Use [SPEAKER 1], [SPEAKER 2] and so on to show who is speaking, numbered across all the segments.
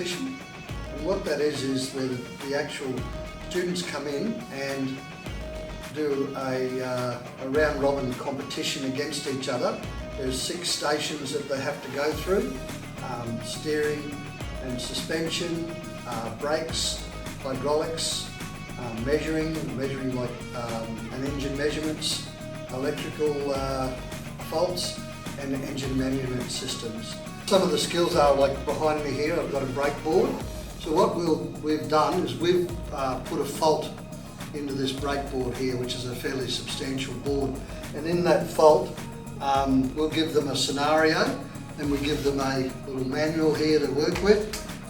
[SPEAKER 1] competition. And what that is where the actual students come in and do a round robin competition against each other. There's 6 stations that they have to go through, steering and suspension, brakes, hydraulics, measuring like an engine measurements, electrical faults and engine management systems. Some of the skills are like behind me here. I've got a brake board. So what we've done is we've put a fault into this brake board here, which is a fairly substantial board. And in that fault, we'll give them a scenario and we give them a little manual here to work with,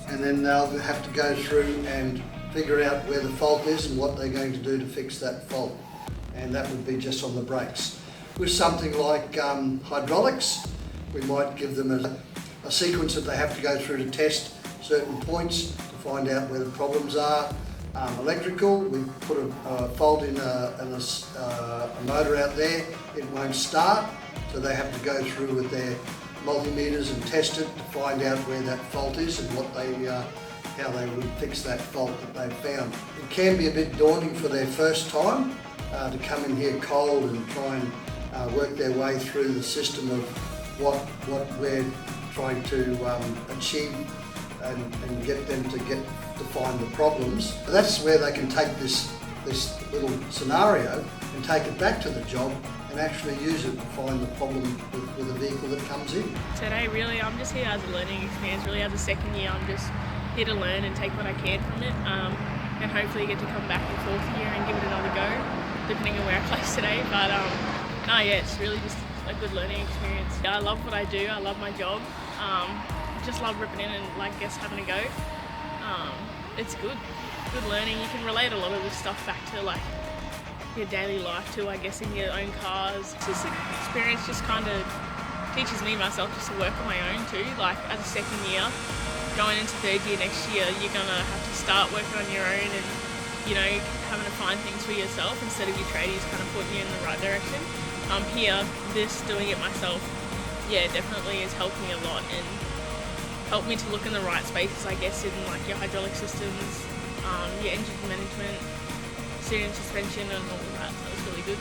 [SPEAKER 1] and then they'll have to go through and figure out where the fault is and what they're going to do to fix that fault. And that would be just on the brakes. With something like hydraulics, we might give them a sequence that they have to go through to test certain points to find out where the problems are. Electrical, we put a fault in a motor out there, it won't start, so they have to go through with their multimeters and test it to find out where that fault is and how they would fix that fault that they've found. It can be a bit daunting for their first time to come in here cold and try and work their way through the system of what we're trying to achieve and get them to find the problems. That's where they can take this little scenario and take it back to the job and actually use it to find the problem with a vehicle that comes in.
[SPEAKER 2] Today really I'm just here as a learning experience. Really as a second year I'm just here to learn and take what I can from it, and hopefully get to come back in 4th year and give it another go, depending on where I place today. But no, yeah, it's really just a good learning experience. I love what I do, I love my job. Just love ripping in and having a go. It's good learning. You can relate a lot of this stuff back to your daily life too, I guess, in your own cars. This experience just kind of teaches me myself just to work on my own too. Like as a second year, going into 3rd year next year, you're gonna have to start working on your own and having to find things for yourself instead of your tradies kind of putting you in the right direction. Here, doing it myself, yeah, definitely has helped me a lot and helped me to look in the right spaces, I guess, in your hydraulic systems, your engine management, steering, suspension and all of that. So it was really good.